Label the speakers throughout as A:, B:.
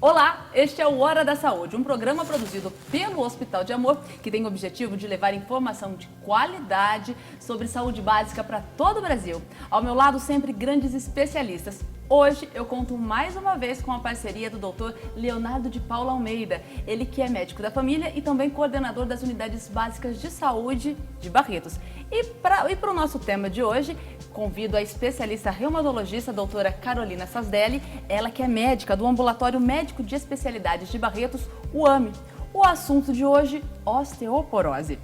A: Olá, este é o Hora da Saúde, um programa produzido pelo Hospital de Amor que tem o objetivo de levar informação de qualidade sobre saúde básica para todo o Brasil. Ao meu lado, sempre grandes especialistas. Hoje eu conto mais uma vez com a parceria do Dr. Leonardo de Paula Almeida, ele que é médico da família e também coordenador das unidades básicas de saúde de Barretos. E para o nosso tema de hoje, convido a especialista reumatologista, a doutora Carolina Sasdelli, ela que é médica do Ambulatório Médico de Especialidades de Barretos, o AME. O assunto de hoje, osteoporose.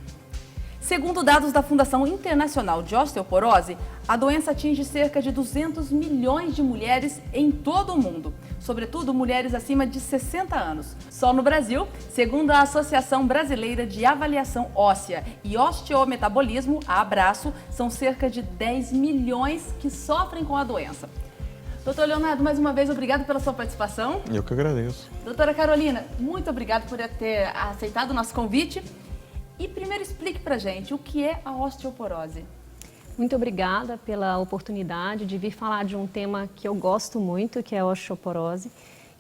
A: Segundo dados da Fundação Internacional de Osteoporose, a doença atinge cerca de 200 milhões de mulheres em todo o mundo, sobretudo mulheres acima de 60 anos. Só no Brasil, segundo a Associação Brasileira de Avaliação Óssea e Osteometabolismo, a Abraço, são cerca de 10 milhões que sofrem com a doença. Doutor Leonardo, mais uma vez, obrigado pela sua participação.
B: Eu que agradeço.
A: Doutora Carolina, muito obrigado por ter aceitado o nosso convite. E primeiro explique pra gente o que é a osteoporose.
C: Muito obrigada pela oportunidade de vir falar de um tema que eu gosto muito, que é a osteoporose,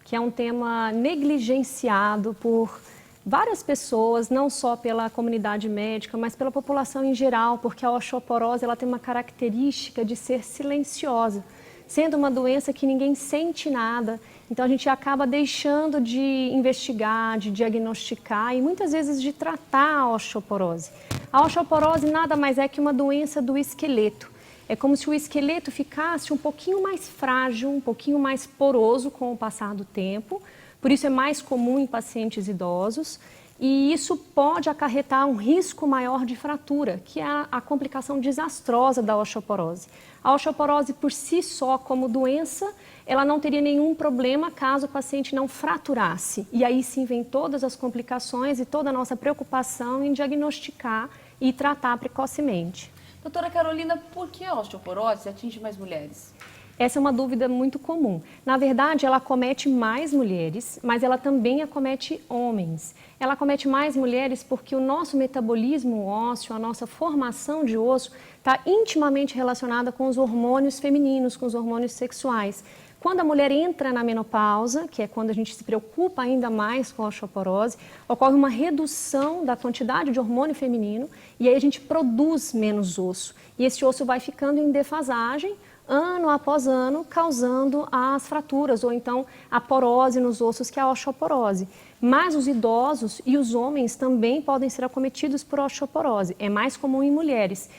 C: que é um tema negligenciado por várias pessoas, não só pela comunidade médica, mas pela população em geral, porque a osteoporose ela tem uma característica de ser silenciosa, sendo uma doença que ninguém sente nada. Então a gente acaba deixando de investigar, de diagnosticar e muitas vezes de tratar a osteoporose. A osteoporose nada mais é que uma doença do esqueleto. É como se o esqueleto ficasse um pouquinho mais frágil, um pouquinho mais poroso com o passar do tempo. Por isso é mais comum em pacientes idosos. E isso pode acarretar um risco maior de fratura, que é a complicação desastrosa da osteoporose. A osteoporose por si só, como doença, ela não teria nenhum problema caso o paciente não fraturasse. E aí sim vem todas as complicações e toda a nossa preocupação em diagnosticar e tratar precocemente.
A: Doutora Carolina, por que a osteoporose atinge mais mulheres?
C: Essa é uma dúvida muito comum. Na verdade, ela acomete mais mulheres, mas ela também acomete homens. Ela acomete mais mulheres porque o nosso metabolismo ósseo, a nossa formação de osso, está intimamente relacionada com os hormônios femininos, com os hormônios sexuais. Quando a mulher entra na menopausa, que é quando a gente se preocupa ainda mais com a osteoporose, ocorre uma redução da quantidade de hormônio feminino e aí a gente produz menos osso. E esse osso vai ficando em defasagem, ano após ano, causando as fraturas ou então a porose nos ossos, que é a osteoporose. Mas os idosos e os homens também podem ser acometidos por osteoporose. É mais comum em mulheres.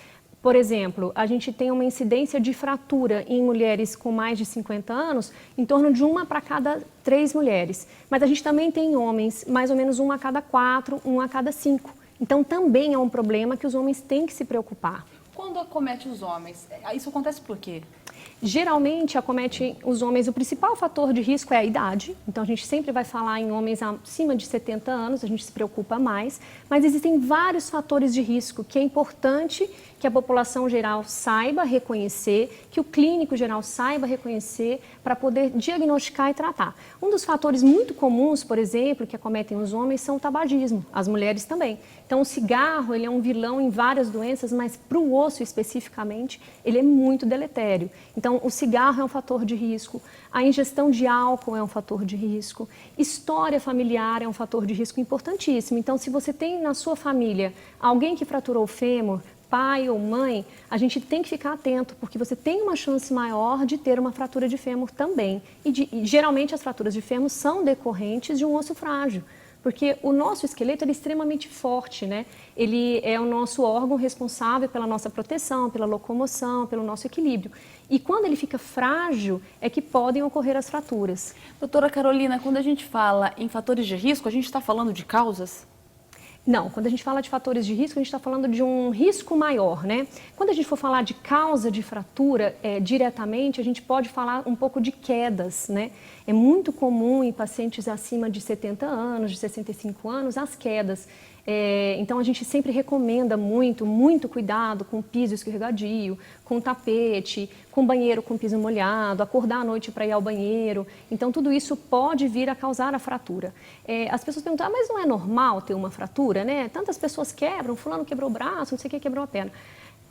C: Por exemplo, a gente tem uma incidência de fratura em mulheres com mais de 50 anos, em torno de 1 para cada 3 mulheres. Mas a gente também tem homens, mais ou menos 1 a cada 4, 1 a cada 5. Então também é um problema que os homens têm que se preocupar.
A: Quando acomete os homens, isso acontece por quê?
C: Geralmente acomete os homens, o principal fator de risco é a idade, então a gente sempre vai falar em homens acima de 70 anos, a gente se preocupa mais, mas existem vários fatores de risco que é importante que a população geral saiba reconhecer, que o clínico geral saiba reconhecer para poder diagnosticar e tratar. Um dos fatores muito comuns, por exemplo, que acometem os homens são o tabagismo, as mulheres também. Então o cigarro, ele é um vilão em várias doenças, mas para o osso especificamente, ele é muito deletério. Então o cigarro é um fator de risco, a ingestão de álcool é um fator de risco, história familiar é um fator de risco importantíssimo. Então se você tem na sua família alguém que fraturou o fêmur, pai ou mãe, a gente tem que ficar atento, porque você tem uma chance maior de ter uma fratura de fêmur também. E geralmente as fraturas de fêmur são decorrentes de um osso frágil, porque o nosso esqueleto é extremamente forte, né? Ele é o nosso órgão responsável pela nossa proteção, pela locomoção, pelo nosso equilíbrio. E quando ele fica frágil, é que podem ocorrer as fraturas.
A: Doutora Carolina, quando a gente fala em fatores de risco, a gente está falando de causas?
C: Não, quando a gente fala de fatores de risco, a gente está falando de um risco maior, né? Quando a gente for falar de causa de fratura diretamente, a gente pode falar um pouco de quedas, né? É muito comum em pacientes acima de 70 anos, de 65 anos, as quedas. Então a gente sempre recomenda muito cuidado com piso escorregadio, com tapete, com banheiro com piso molhado, acordar à noite para ir ao banheiro. Então tudo isso pode vir a causar a fratura. As pessoas perguntam, mas não é normal ter uma fratura, né? Tantas pessoas quebram, fulano quebrou o braço, não sei o que, quebrou a perna.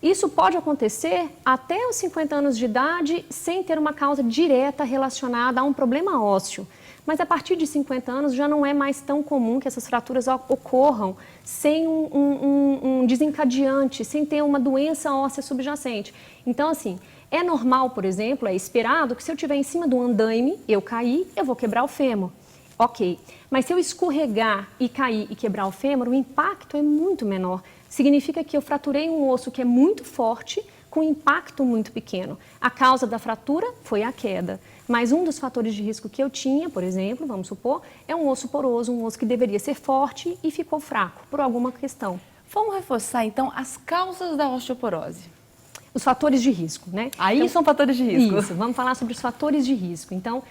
C: Isso pode acontecer até os 50 anos de idade sem ter uma causa direta relacionada a um problema ósseo. Mas a partir de 50 anos já não é mais tão comum que essas fraturas ocorram sem um desencadeante, sem ter uma doença óssea subjacente. Então, assim, é normal, por exemplo, é esperado que se eu estiver em cima do andaime, eu cair, eu vou quebrar o fêmur. Ok, mas se eu escorregar e cair e quebrar o fêmur, o impacto é muito menor. Significa que eu fraturei um osso que é muito forte, com impacto muito pequeno. A causa da fratura foi a queda. Mas um dos fatores de risco que eu tinha, por exemplo, vamos supor, é um osso poroso, um osso que deveria ser forte e ficou fraco por alguma questão.
A: Vamos reforçar, então, as causas da osteoporose.
C: Os fatores de risco, né?
A: Aí
C: então,
A: são fatores de risco.
C: Isso, vamos falar sobre os fatores de risco. Então,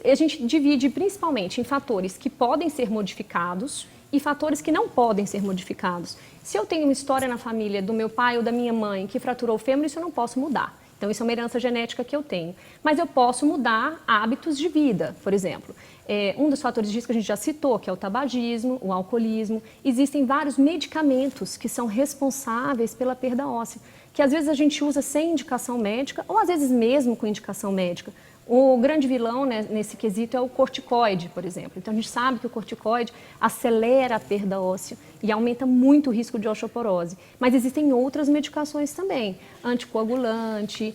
C: a gente divide principalmente em fatores que podem ser modificados e fatores que não podem ser modificados. Se eu tenho uma história na família do meu pai ou da minha mãe que fraturou o fêmur, isso eu não posso mudar. Então, isso é uma herança genética que eu tenho. Mas eu posso mudar hábitos de vida, por exemplo. Um dos fatores de risco que a gente já citou, que é o tabagismo, o alcoolismo. Existem vários medicamentos que são responsáveis pela perda óssea, que às vezes a gente usa sem indicação médica ou às vezes mesmo com indicação médica. O grande vilão, né, nesse quesito é o corticoide, por exemplo. Então a gente sabe que o corticoide acelera a perda óssea e aumenta muito o risco de osteoporose. Mas existem outras medicações também, anticoagulante,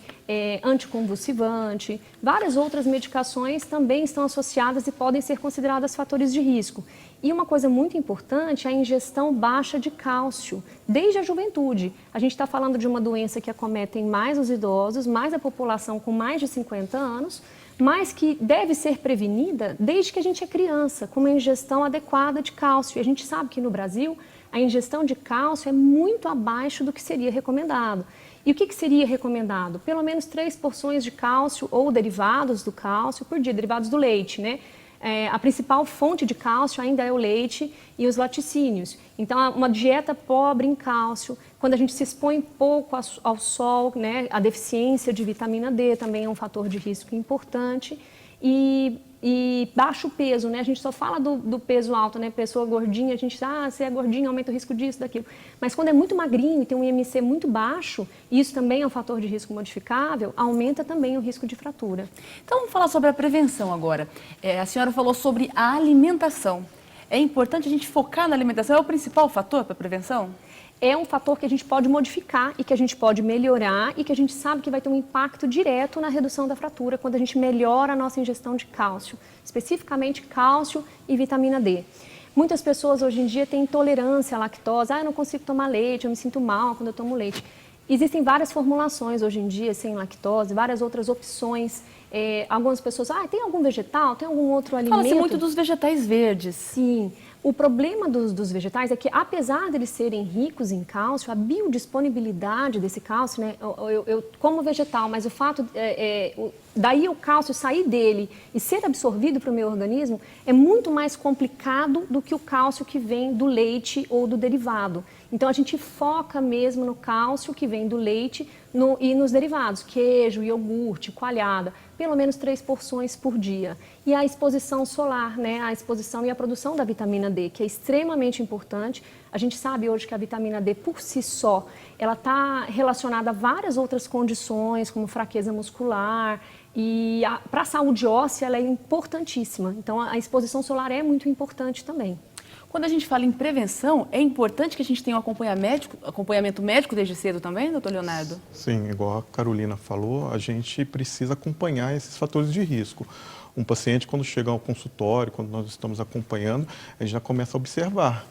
C: anticonvulsivante, várias outras medicações também estão associadas e podem ser consideradas fatores de risco. E uma coisa muito importante é a ingestão baixa de cálcio, desde a juventude. A gente está falando de uma doença que acomete mais os idosos, mais a população com mais de 50 anos, mas que deve ser prevenida desde que a gente é criança, com uma ingestão adequada de cálcio. E a gente sabe que no Brasil a ingestão de cálcio é muito abaixo do que seria recomendado. E o que seria recomendado? Pelo menos 3 porções de cálcio ou derivados do cálcio por dia, derivados do leite, né? A principal fonte de cálcio ainda é o leite e os laticínios. Então, uma dieta pobre em cálcio, quando a gente se expõe pouco ao sol, né, a deficiência de vitamina D também é um fator de risco importante. E baixo peso, né? A gente só fala do peso alto, né? Pessoa gordinha, a gente diz, se é gordinho aumenta o risco disso, daquilo. Mas quando é muito magrinho e tem um IMC muito baixo, e isso também é um fator de risco modificável, aumenta também o risco de fratura.
A: Então vamos falar sobre a prevenção agora. A senhora falou sobre a alimentação. É importante a gente focar na alimentação, é o principal fator para a prevenção?
C: É um fator que a gente pode modificar e que a gente pode melhorar e que a gente sabe que vai ter um impacto direto na redução da fratura quando a gente melhora a nossa ingestão de cálcio, especificamente cálcio e vitamina D. Muitas pessoas hoje em dia têm intolerância à lactose, eu não consigo tomar leite, eu me sinto mal quando eu tomo leite. Existem várias formulações hoje em dia sem lactose, várias outras opções. Algumas pessoas, tem algum vegetal, tem algum outro alimento?
A: Fala-se muito dos vegetais verdes.
C: Sim. O problema dos vegetais é que, apesar de eles serem ricos em cálcio, a biodisponibilidade desse cálcio, né, eu como vegetal, mas o fato, daí o cálcio sair dele e ser absorvido para o meu organismo é muito mais complicado do que o cálcio que vem do leite ou do derivado. Então, a gente foca mesmo no cálcio que vem do leite e nos derivados, queijo, iogurte, coalhada, pelo menos 3 porções por dia. E a exposição solar, né, a exposição e a produção da vitamina D, que é extremamente importante. A gente sabe hoje que a vitamina D, por si só, ela está relacionada a várias outras condições, como fraqueza muscular, e para a saúde óssea ela é importantíssima. Então, a exposição solar é muito importante também.
A: Quando a gente fala em prevenção, é importante que a gente tenha um acompanhamento médico desde cedo também, doutor Leonardo?
B: Sim, igual a Carolina falou, a gente precisa acompanhar esses fatores de risco. Um paciente, quando chega ao consultório, quando nós estamos acompanhando, a gente já começa a observar.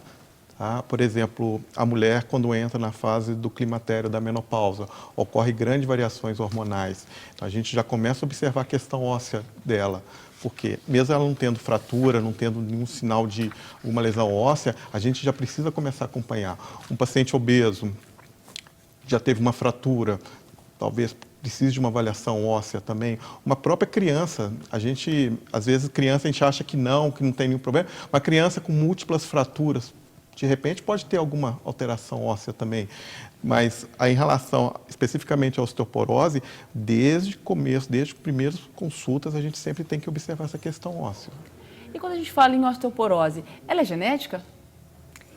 B: Tá? Por exemplo, a mulher, quando entra na fase do climatério, da menopausa, ocorre grandes variações hormonais. Então, a gente já começa a observar a questão óssea dela. Porque mesmo ela não tendo fratura, não tendo nenhum sinal de uma lesão óssea, a gente já precisa começar a acompanhar. Um paciente obeso já teve uma fratura, talvez precise de uma avaliação óssea também. Uma própria criança, às vezes criança a gente acha que não tem nenhum problema, uma criança com múltiplas fraturas, de repente pode ter alguma alteração óssea também. Mas em relação especificamente à osteoporose, desde o começo, desde as primeiras consultas, a gente sempre tem que observar essa questão óssea.
A: E quando a gente fala em osteoporose, ela é genética?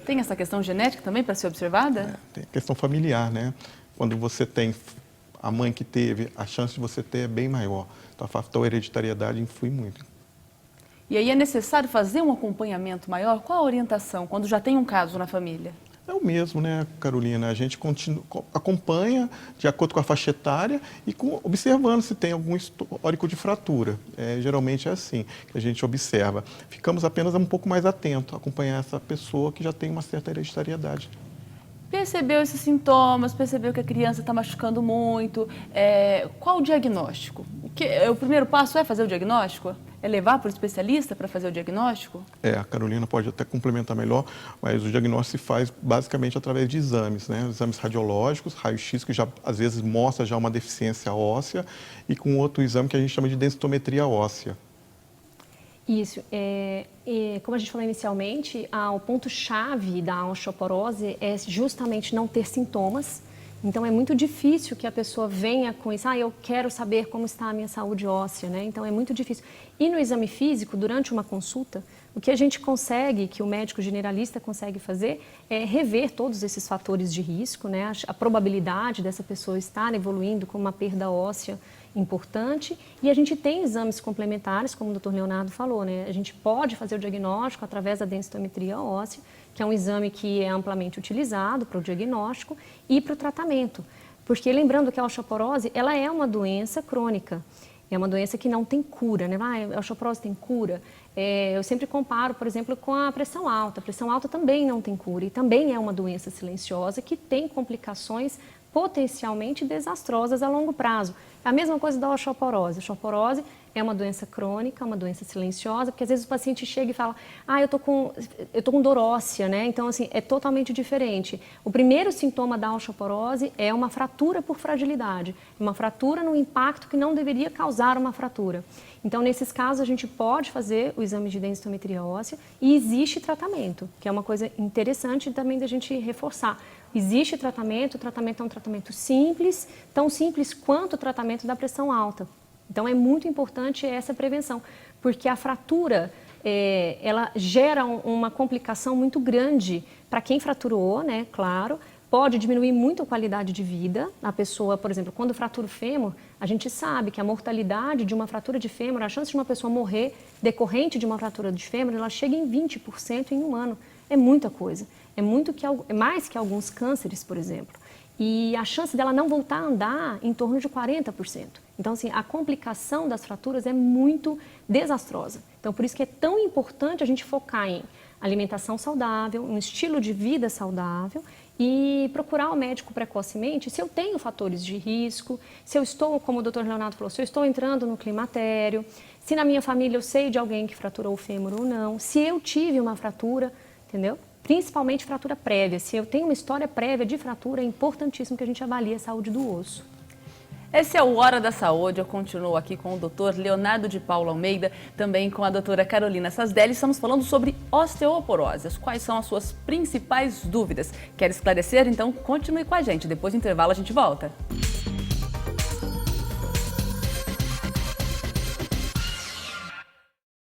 A: Tem essa questão genética também para ser observada?
B: Tem questão familiar, né? Quando você tem a mãe que teve, a chance de você ter é bem maior. Então, a fator hereditariedade influi muito.
A: E aí é necessário fazer um acompanhamento maior? Qual a orientação quando já tem um caso na família?
B: É o mesmo, né, Carolina? A gente acompanha de acordo com a faixa etária e observando se tem algum histórico de fratura. Geralmente é assim que a gente observa. Ficamos apenas um pouco mais atentos a acompanhar essa pessoa que já tem uma certa hereditariedade.
A: Percebeu esses sintomas, percebeu que a criança está machucando muito. Qual o diagnóstico? O primeiro passo é fazer o diagnóstico? É levar para o especialista para fazer o diagnóstico?
B: A Carolina pode até complementar melhor, mas o diagnóstico se faz basicamente através de exames, né? Exames radiológicos, raio-x, que já às vezes mostra já uma deficiência óssea, e com outro exame que a gente chama de densitometria óssea.
C: Isso. Como a gente falou inicialmente, o ponto-chave da osteoporose é justamente não ter sintomas. Então, é muito difícil que a pessoa venha com isso, eu quero saber como está a minha saúde óssea, né? Então, é muito difícil. E no exame físico, durante uma consulta, o que a gente consegue, que o médico generalista consegue fazer, é rever todos esses fatores de risco, né? A probabilidade dessa pessoa estar evoluindo com uma perda óssea importante, e a gente tem exames complementares, como o Dr. Leonardo falou, né? A gente pode fazer o diagnóstico através da densitometria óssea, que é um exame que é amplamente utilizado para o diagnóstico e para o tratamento. Porque lembrando que a osteoporose, ela é uma doença crônica, é uma doença que não tem cura, né? A osteoporose tem cura. Eu sempre comparo, por exemplo, com a pressão alta. A pressão alta também não tem cura e também é uma doença silenciosa que tem complicações potencialmente desastrosas a longo prazo. É a mesma coisa da osteoporose. A osteoporose é uma doença crônica, uma doença silenciosa, porque às vezes o paciente chega e fala, eu tô com dor óssea, né? Então, assim, é totalmente diferente. O primeiro sintoma da osteoporose é uma fratura por fragilidade, uma fratura no impacto que não deveria causar uma fratura. Então, nesses casos, a gente pode fazer o exame de densitometria óssea e existe tratamento, que é uma coisa interessante também da gente reforçar. Existe tratamento, o tratamento é um tratamento simples, tão simples quanto o tratamento da pressão alta. Então, é muito importante essa prevenção, porque a fratura, ela gera uma complicação muito grande para quem fraturou, né, claro, pode diminuir muito a qualidade de vida. A pessoa, por exemplo, quando fratura o fêmur, a gente sabe que a mortalidade de uma fratura de fêmur, a chance de uma pessoa morrer decorrente de uma fratura de fêmur, ela chega em 20% em um ano. É muita coisa. É mais que alguns cânceres, por exemplo. E a chance dela não voltar a andar em torno de 40%. Então, assim, a complicação das fraturas é muito desastrosa. Então, por isso que é tão importante a gente focar em alimentação saudável, um estilo de vida saudável e procurar o médico precocemente se eu tenho fatores de risco, se eu estou, como o Dr. Leonardo falou, se eu estou entrando no climatério, se na minha família eu sei de alguém que fraturou o fêmur ou não, se eu tive uma fratura, entendeu? Principalmente fratura prévia. Se eu tenho uma história prévia de fratura, é importantíssimo que a gente avalie a saúde do osso.
A: Esse é o Hora da Saúde. Eu continuo aqui com o Dr. Leonardo de Paula Almeida, também com a doutora Carolina Sasdelli. Estamos falando sobre osteoporose. Quais são as suas principais dúvidas? Quer esclarecer? Então continue com a gente. Depois do intervalo a gente volta.